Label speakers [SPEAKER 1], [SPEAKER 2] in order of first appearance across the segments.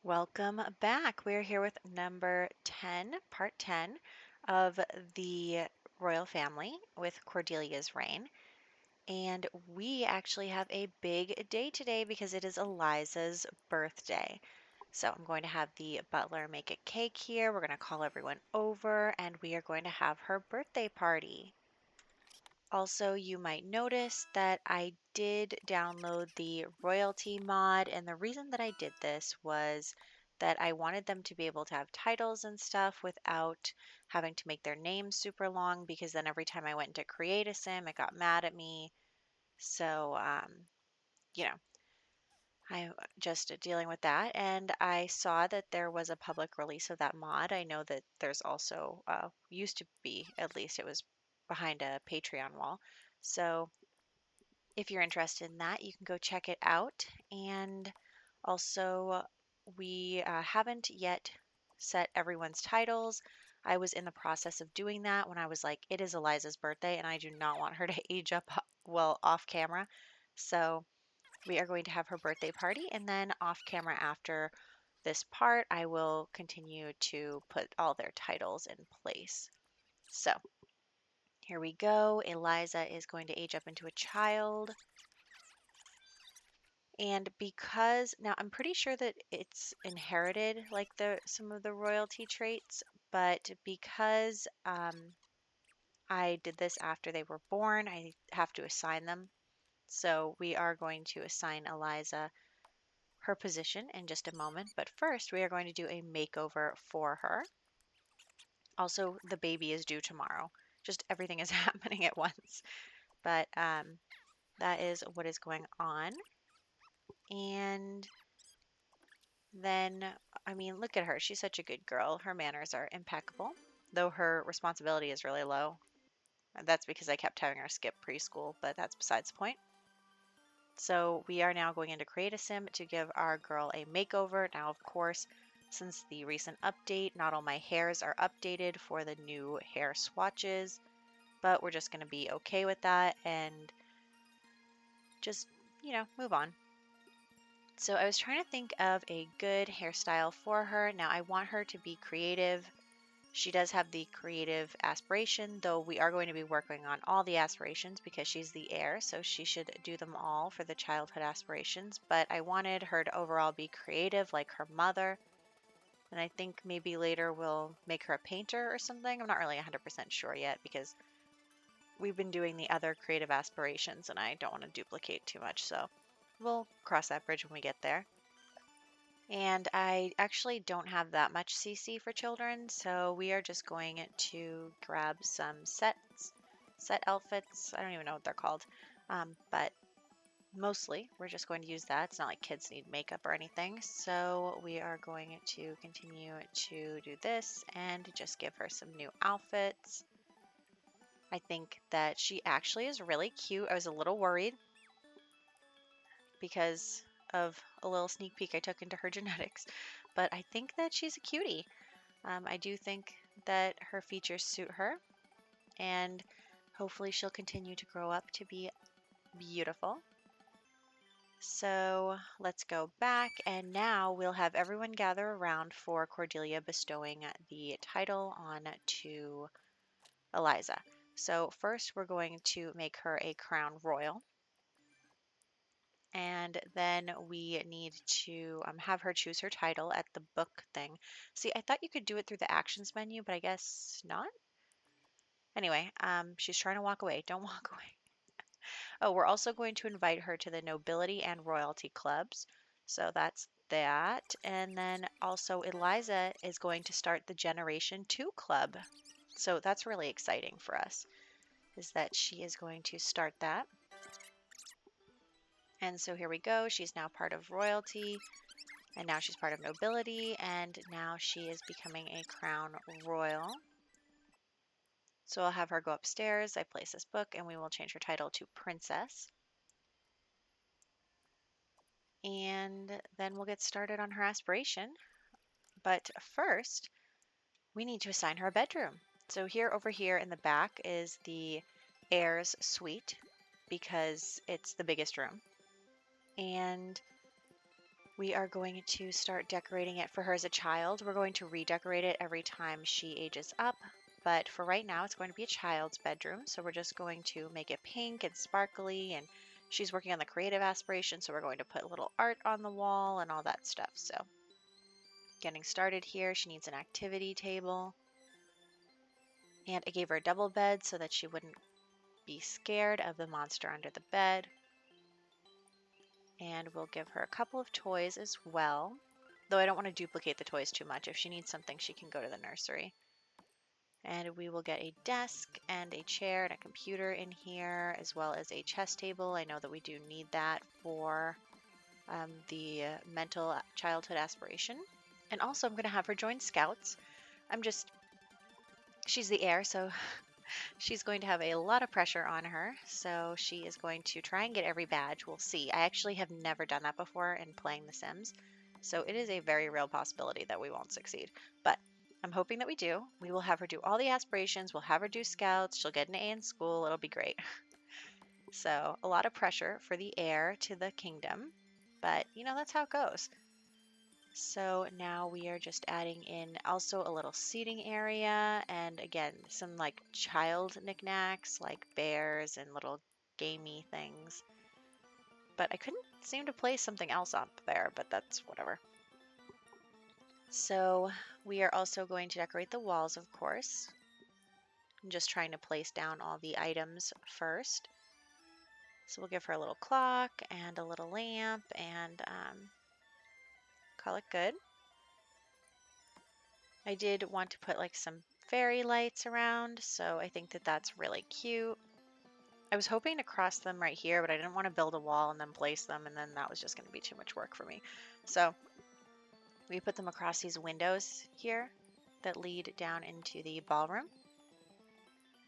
[SPEAKER 1] Welcome back. We're here with number 10, part 10 of the royal family with Cordelia's reign. And we actually have a big day today because it is Eliza's birthday. So I'm going to have the butler make a cake here. We're going to call everyone over and we are going to have her birthday party. Also, you might notice that I did download the royalty mod, and the reason that I did this was that I wanted them to be able to have titles and stuff without having to make their names super long, because then every time I went to create a sim, it got mad at me. So, you know, I'm just dealing with that. And I saw that there was a public release of that mod. I know that there's also, used to be, at least it was behind a Patreon wall. So if you're interested in that, you can go check it out. And also, we haven't yet set everyone's titles. I was in the process of doing that when I was like, it is Eliza's birthday, and I do not want her to age up well off camera. So we are going to have her birthday party, and then off camera after this part, I will continue to put all their titles in place. So here we go. Eliza is going to age up into a child. And because now I'm pretty sure that it's inherited like the some of the royalty traits, but because I did this after they were born, I have to assign them. So we are going to assign Eliza her position in just a moment, but first we are going to do a makeover for her. Also, the baby is due tomorrow. Just everything is happening at once. But that is what is going on. And then, I mean, look at her. She's such a good girl. Her manners are impeccable, though her responsibility is really low. That's because I kept having her skip preschool, but that's besides the point. So we are now going into Create a Sim to give our girl a makeover. Now, of course, since the recent update, not all my hairs are updated for the new hair swatches, but we're just going to be okay with that and just, move on. So I was trying to think of a good hairstyle for her. Now I want her to be creative. She does have the creative aspiration, though we are going to be working on all the aspirations because she's the heir, so she should do them all for the childhood aspirations. But I wanted her to overall be creative like her mother. And I think maybe later we'll make her a painter or something. I'm not really 100% sure yet because we've been doing the other creative aspirations and I don't want to duplicate too much. So we'll cross that bridge when we get there. And I actually don't have that much CC for children, so we are just going to grab some set outfits. I don't even know what they're called, but mostly we're just going to use that. It's not like kids need makeup or anything, so we are going to continue to do this and just give her some new outfits. I think that she actually is really cute. I was a little worried because of a little sneak peek I took into her genetics, but I think that she's a cutie. I do think that her features suit her, and hopefully she'll continue to grow up to be beautiful. So let's go back, and now we'll have everyone gather around for Cordelia bestowing the title on to Eliza. So first we're going to make her a crown royal. And then we need to have her choose her title at the book thing. See, I thought you could do it through the actions menu, but I guess not. Anyway, she's trying to walk away. Don't walk away. Oh, we're also going to invite her to the nobility and royalty clubs. So that's that. And then also Eliza is going to start the Generation 2 club. So that's really exciting for us, is that she is going to start that. And so here we go. She's now part of royalty, and now she's part of nobility, and now she is becoming a crown royal. So I'll have her go upstairs. I place this book, and we will change her title to princess. And then we'll get started on her aspiration. But first, we need to assign her a bedroom. So here, over here in the back is the heir's suite because it's the biggest room. And We are going to start decorating it for her as a child. We're going to redecorate it every time she ages up, but for right now, it's going to be a child's bedroom. So we're just going to make it pink and sparkly, and she's working on the creative aspiration, so we're going to put little art on the wall and all that stuff. So getting started here, she needs an activity table. And I gave her a double bed so that she wouldn't be scared of the monster under the bed. And we'll give her a couple of toys as well. Though I don't want to duplicate the toys too much. If she needs something, she can go to the nursery. And we will get a desk and a chair and a computer in here, as well as a chess table. I know that we do need that for the mental childhood aspiration. And also, I'm going to have her join Scouts. She's the heir, so she's going to have a lot of pressure on her. So she is going to try and get every badge. We'll see. I actually have never done that before in playing The Sims. So it is a very real possibility that we won't succeed. But I'm hoping that we do. We will have her do all the aspirations. We'll have her do Scouts. She'll get an A in school. It'll be great. So a lot of pressure for the heir to the kingdom. But, that's how it goes. So now we are just adding in also a little seating area and again, some like child knickknacks like bears and little gamey things. But I couldn't seem to place something else up there, but that's whatever. So we are also going to decorate the walls, of course. I'm just trying to place down all the items first. So we'll give her a little clock and a little lamp and call it good. I did want to put like some fairy lights around, so I think that that's really cute. I was hoping to cross them right here, but I didn't want to build a wall and then place them, and then that was just going to be too much work for me. So we put them across these windows here that lead down into the ballroom.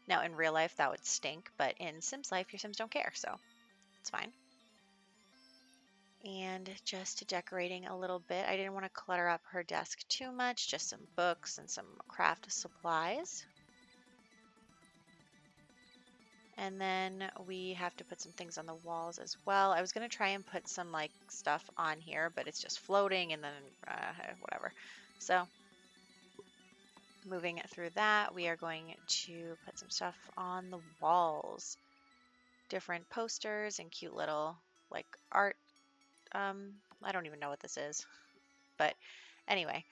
[SPEAKER 1] Now in real life that would stink, but in Sims life your Sims don't care, so it's fine. And just decorating a little bit. I didn't want to clutter up her desk too much, just some books and some craft supplies. And then we have to put some things on the walls as well. I was going to try and put some like stuff on here, but it's just floating and then whatever. So moving through that, we are going to put some stuff on the walls. Different posters and cute little like art. I don't even know what this is. But anyway,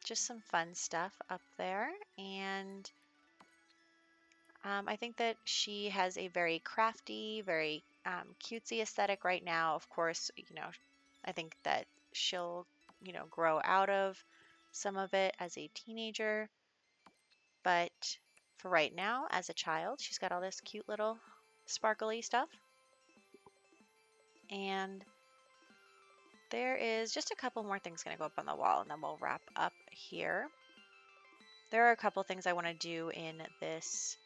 [SPEAKER 1] just some fun stuff up there. And I think that she has a very crafty, very cutesy aesthetic right now. Of course, I think that she'll, grow out of some of it as a teenager. But for right now, as a child, she's got all this cute little sparkly stuff. And there is just a couple more things going to go up on the wall, and then we'll wrap up here. There are a couple things I want to do in this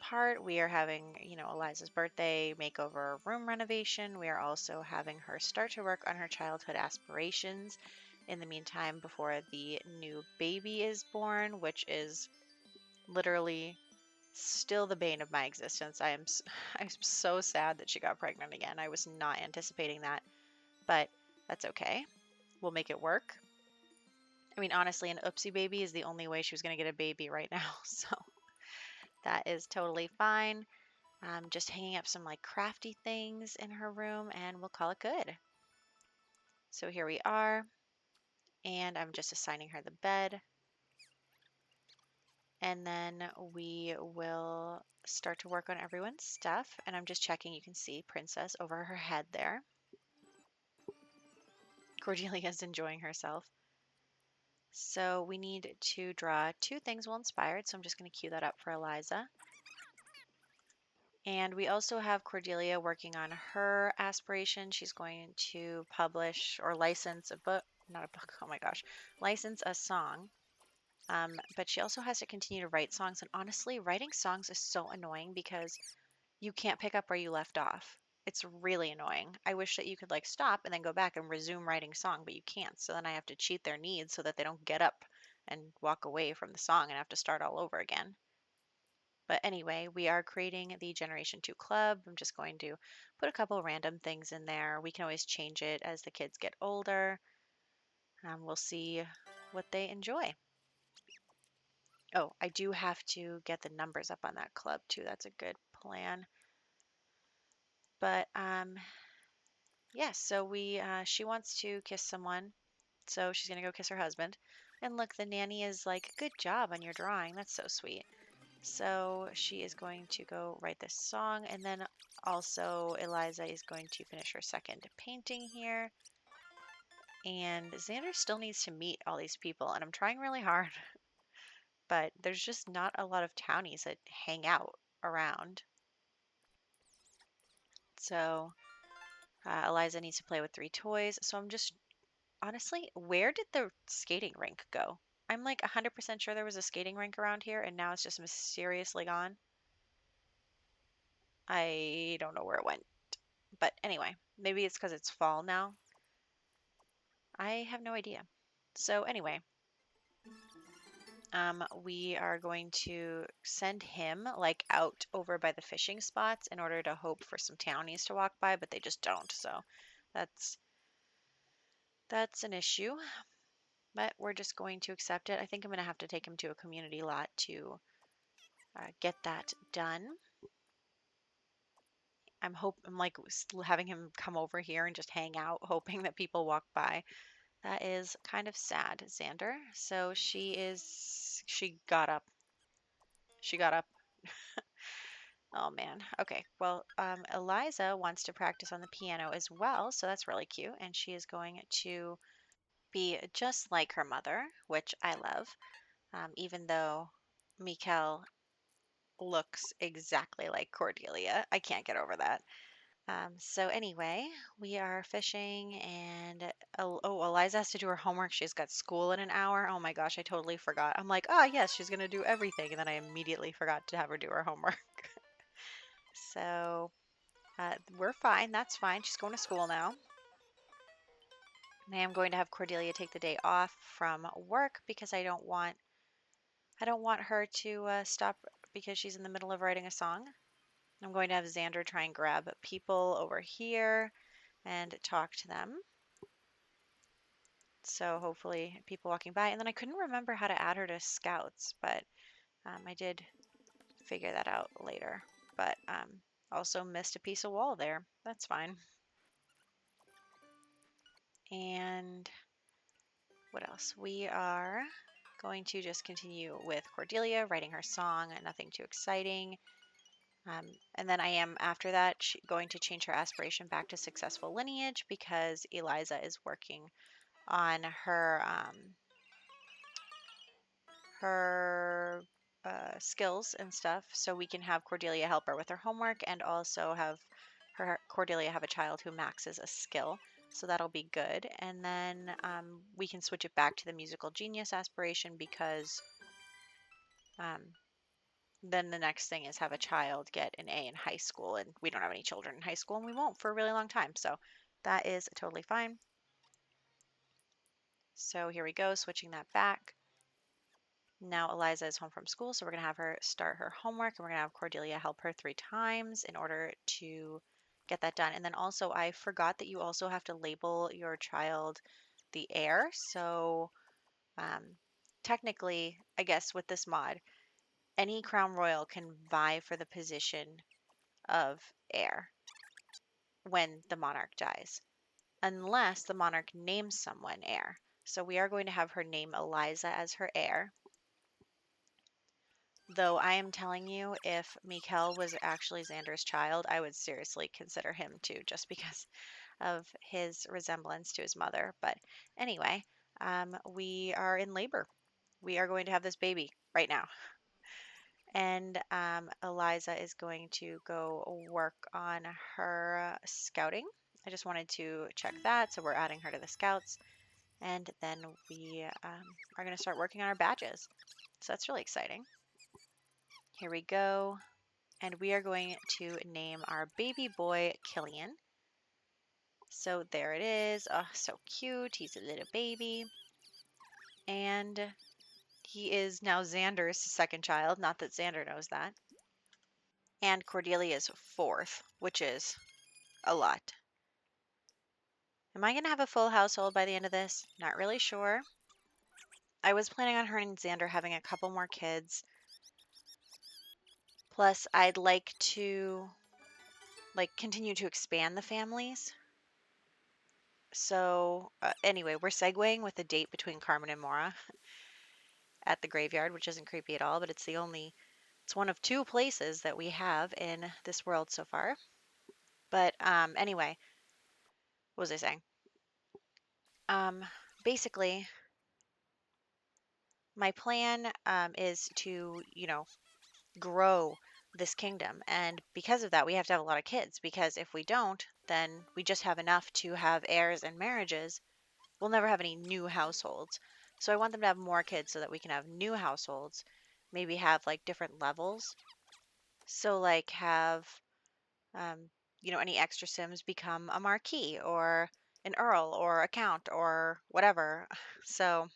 [SPEAKER 1] part. We are having, Eliza's birthday makeover room renovation. We are also having her start to work on her childhood aspirations in the meantime before the new baby is born, which is literally still the bane of my existence. I'm so sad that she got pregnant again. I was not anticipating that, but that's okay. We'll make it work. I mean, honestly, an oopsie baby is the only way she was going to get a baby right now, so that is totally fine. Just hanging up some like crafty things in her room and we'll call it good. So here we are, and I'm just assigning her the bed. And then we will start to work on everyone's stuff. And I'm just checking, you can see Princess over her head there. Cordelia's enjoying herself. So we need to draw 2 things well inspired. So I'm just going to cue that up for Eliza. And we also have Cordelia working on her aspiration. She's going to publish or license a book, not a book, oh my gosh, license a song. But she also has to continue to write songs. And honestly, writing songs is so annoying because you can't pick up where you left off. It's really annoying. I wish that you could like stop and then go back and resume writing song, but you can't. So then I have to cheat their needs so that they don't get up and walk away from the song and have to start all over again. But anyway, we are creating the Generation 2 club. I'm just going to put a couple random things in there. We can always change it as the kids get older. We'll see what they enjoy. Oh, I do have to get the numbers up on that club too. That's a good plan. But yeah, so she wants to kiss someone, so she's gonna go kiss her husband. And look, the nanny is like, "Good job on your drawing. That's so sweet." So she is going to go write this song, and then also Eliza is going to finish her second painting here. And Xander still needs to meet all these people, and I'm trying really hard, but there's just not a lot of townies that hang out around. So Eliza needs to play with 3 toys. So I'm just honestly, where did the skating rink go? I'm like 100% sure there was a skating rink around here, and now it's just mysteriously gone. I don't know where it went. But anyway, maybe it's because it's fall now. I have no idea. So anyway, we are going to send him like out over by the fishing spots in order to hope for some townies to walk by, but they just don't. So that's that's an issue. But we're just going to accept it. I think I'm going to have to take him to a community lot to get that done. I'm like having him come over here and just hang out, hoping that people walk by. That is kind of sad, Xander. So she got up. She got up. Oh man. Okay. Well, Eliza wants to practice on the piano as well, so that's really cute. And she is going to be just like her mother, which I love. Even though Mikel looks exactly like Cordelia. I can't get over that. So anyway, we are fishing and Eliza has to do her homework. She's got school in an hour. Oh my gosh, I totally forgot. I'm like, oh yes, she's gonna do everything, and then I immediately forgot to have her do her homework. So we're fine. That's fine. She's going to school now. And I am going to have Cordelia take the day off from work because I don't want her to stop because she's in the middle of writing a song. I'm going to have Xander try and grab people over here and talk to them. So hopefully people walking by. And then I couldn't remember how to add her to Scouts, but I did figure that out later. But also missed a piece of wall there. That's fine. And what else? We are going to just continue with Cordelia writing her song. Nothing too exciting. And then I am, after that, going to change her aspiration back to successful lineage because Eliza is working on her skills and stuff, so we can have Cordelia help her with her homework and also have Cordelia have a child who maxes a skill. So that'll be good. And then we can switch it back to the musical genius aspiration because um, then the next thing is have a child get an A in high school, and we don't have any children in high school, and we won't for a really long time. So that is totally fine. So here we go, switching that back. Now Eliza is home from school, so we're going to have her start her homework, and we're going to have Cordelia help her 3 times in order to get that done. And then also, I forgot that you also have to label your child the heir. So technically, I guess with this mod, any Crown Royal can vie for the position of heir when the monarch dies, unless the monarch names someone heir. So we are going to have her name Eliza as her heir. Though I am telling you, if Mikel was actually Xander's child, I would seriously consider him too, just because of his resemblance to his mother. But anyway, we are in labor. We are going to have this baby right now. And Eliza is going to go work on her scouting. I just wanted to check that. So we're adding her to the scouts. And then we are going to start working on our badges. So that's really exciting. Here we go. And we are going to name our baby boy Killian. So there it is. Oh, so cute. He's a little baby. And he is now Xander's second child. Not that Xander knows that. and Cordelia's 4th, which is a lot. Am I going to have a full household by the end of this? Not really sure. I was planning on her and Xander having a couple more kids. Plus, I'd like to continue to expand the families. So anyway, we're segueing with a date between Carmen and Mora at the graveyard, which isn't creepy at all, but it's one of 2 places that we have in this world so far. But anyway, what was I saying? Basically, my plan is to, grow this kingdom. And because of that, we have to have a lot of kids, because if we don't, then we just have enough to have heirs and marriages. We'll never have any new households. So I want them to have more kids so that we can have new households, maybe have like different levels. So like have, um, any extra Sims become a marquis or an earl or a count or whatever. So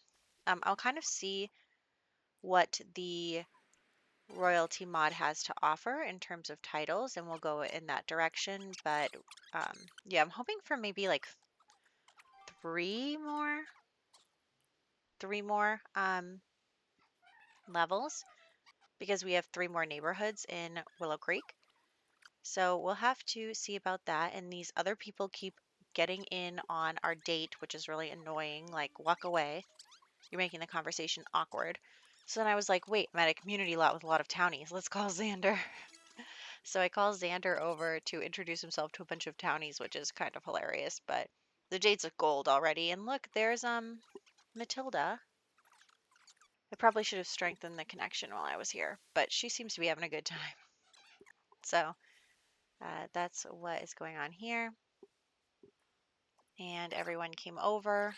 [SPEAKER 1] I'll kind of see what the royalty mod has to offer in terms of titles, and we'll go in that direction. But yeah, I'm hoping for maybe like three more levels, because we have 3 more neighborhoods in Willow Creek. So we'll have to see about that. And these other people keep getting in on our date, which is really annoying. Like, walk away. You're making the conversation awkward. So then I was like, wait, I'm at a community lot with a lot of townies. Let's call Xander. So I call Xander over to introduce himself to a bunch of townies, which is kind of hilarious. But the date's of gold already. And look, there's Matilda. I probably should have strengthened the connection while I was here, but she seems to be having a good time. So that's what is going on here. And everyone came over,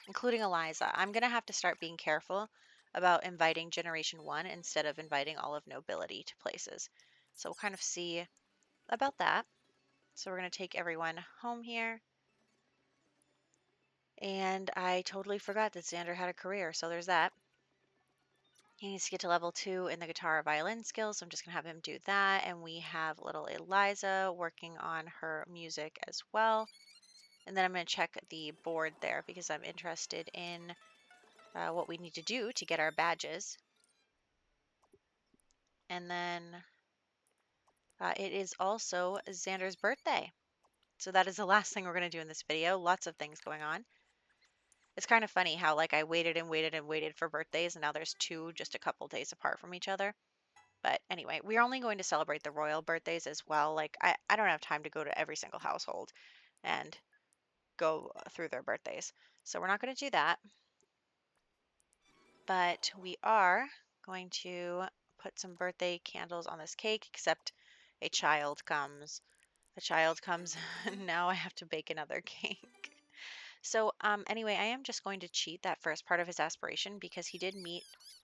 [SPEAKER 1] including Eliza. I'm going to have to start being careful about inviting Generation 1 instead of inviting all of nobility to places. So we'll kind of see about that. So we're going to take everyone home here. And I totally forgot that Xander had a career, so there's that. He needs to get to level 2 in the guitar violin skills, so I'm just going to have him do that. And we have little Eliza working on her music as well. And then I'm going to check the board there because I'm interested in what we need to do to get our badges. And then it is also Xander's birthday. So that is the last thing we're going to do in this video. Lots of things going on. It's kind of funny how like I waited and waited and waited for birthdays, and now there's 2 just a couple days apart from each other. But anyway, we're only going to celebrate the royal birthdays as well. Like I don't have time to go to every single household and go through their birthdays. So we're not going to do that. But we are going to put some birthday candles on this cake, except a child comes. A child comes, and now I have to bake another cake. So anyway, I am just going to cheat that first part of his aspiration because he did meet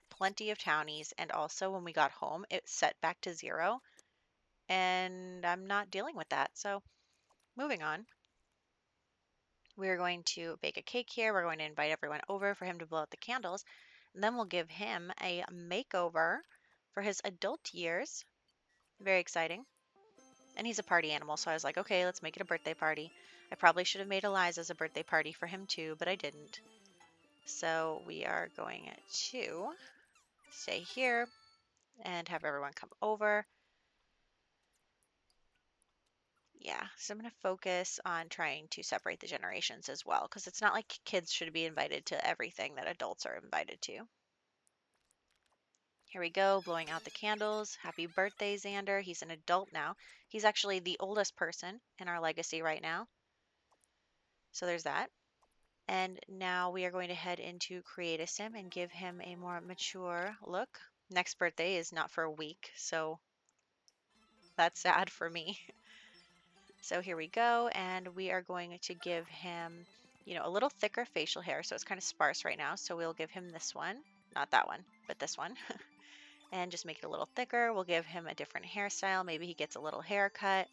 [SPEAKER 1] plenty of townies, and also when we got home, it set back to 0, and I'm not dealing with that. So moving on. We're going to bake a cake here. We're going to invite everyone over for him to blow out the candles. And then we'll give him a makeover for his adult years. Very exciting. And he's a party animal, so I was like, okay, let's make it a birthday party. I probably should have made Eliza's a birthday party for him too, but I didn't. So we are going to stay here and have everyone come over. Yeah, so I'm going to focus on trying to separate the generations as well, because it's not like kids should be invited to everything that adults are invited to. Here we go, blowing out the candles. Happy birthday, Xander. He's an adult now. He's actually the oldest person in our legacy right now. So there's that. And now we are going to head into Create a Sim and give him a more mature look. Next birthday is not for a week, so that's sad for me. So here we go, and we are going to give him, a little thicker facial hair, so it's kind of sparse right now. So we'll give him this one, not that one, but this one, and just make it a little thicker. We'll give him a different hairstyle. Maybe he gets a little haircut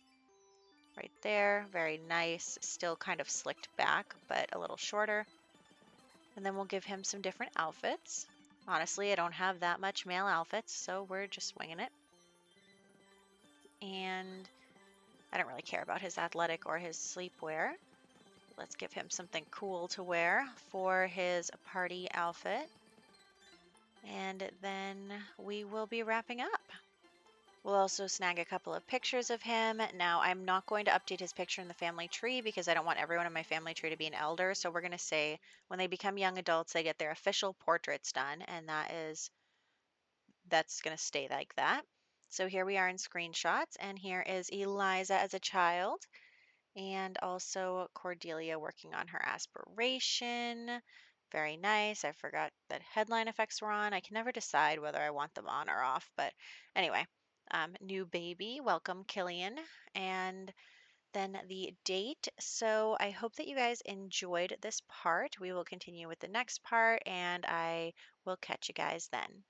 [SPEAKER 1] right there. Very nice, still kind of slicked back, but a little shorter. And then we'll give him some different outfits. Honestly, I don't have that much male outfits, so we're just winging it. and I don't really care about his athletic or his sleepwear. Let's give him something cool to wear for his party outfit. And then we will be wrapping up. We'll also snag a couple of pictures of him. Now, I'm not going to update his picture in the family tree because I don't want everyone in my family tree to be an elder. So we're going to say when they become young adults, they get their official portraits done, and that's going to stay like that. So here we are in screenshots, and here is Eliza as a child, and also Cordelia working on her aspiration. Very nice. I forgot that headline effects were on. I can never decide whether I want them on or off, but anyway, new baby, welcome Killian, and then the date. So I hope that you guys enjoyed this part. We will continue with the next part, and I will catch you guys then.